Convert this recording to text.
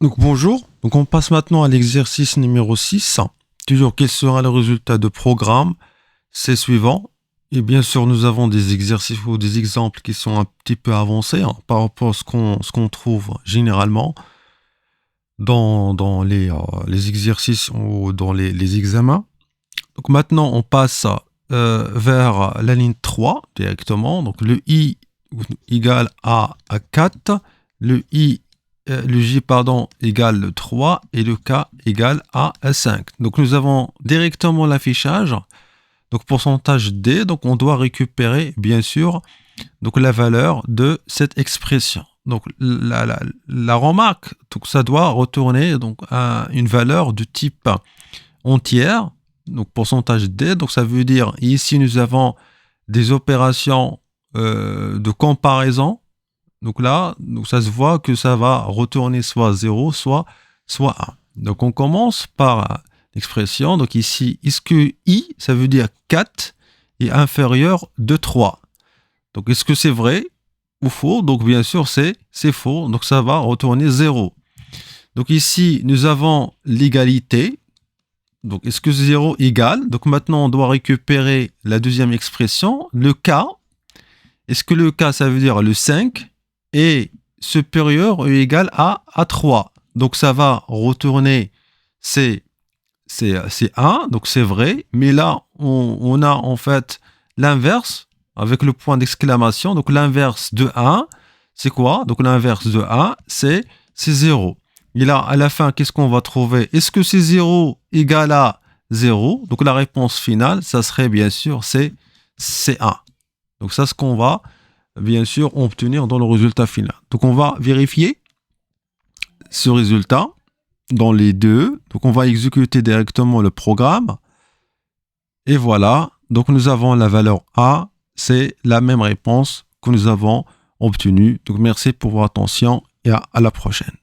Donc bonjour, donc on passe maintenant à l'exercice numéro 6. Toujours, quel sera le résultat de programme? C'est suivant. Et bien sûr, nous avons des exercices ou des exemples qui sont un petit peu avancés par rapport à ce qu'on trouve généralement dans les exercices ou dans les examens. Donc maintenant, on passe vers la ligne 3 directement. Donc le i égale à 4, le j égale 3 et le k égale à 5. Donc nous avons directement l'affichage. Donc pourcentage d, donc on doit récupérer bien sûr donc la valeur de cette expression. Donc la remarque, donc ça doit retourner donc à une valeur de type entière. Donc pourcentage d, donc ça veut dire ici nous avons des opérations de comparaison. Donc là, donc ça se voit que ça va retourner soit 0, soit 1. Donc on commence par l'expression. Donc ici, est-ce que i, ça veut dire 4 est inférieur de 3? Donc est-ce que c'est vrai ou faux? Donc bien sûr, c'est faux. Donc ça va retourner 0. Donc ici, nous avons l'égalité. Donc est-ce que 0 égale? Donc maintenant, on doit récupérer la deuxième expression, le k. Est-ce que le k, ça veut dire le 5 est supérieur ou égal à 3? Donc ça va retourner, c'est 1, donc c'est vrai. Mais là, on a en fait l'inverse avec le point d'exclamation. Donc l'inverse de 1, c'est quoi? Donc l'inverse de 1, c'est 0. Et là, à la fin, qu'est-ce qu'on va trouver? Est-ce que c'est 0 égale à 0? Donc la réponse finale, ça serait bien sûr, c'est 1. Donc ça, ce qu'on va bien sûr obtenir dans le résultat final. Donc on va vérifier ce résultat dans les deux. Donc on va exécuter directement le programme. Et voilà, donc nous avons la valeur A, c'est la même réponse que nous avons obtenue. Donc merci pour votre attention et à la prochaine.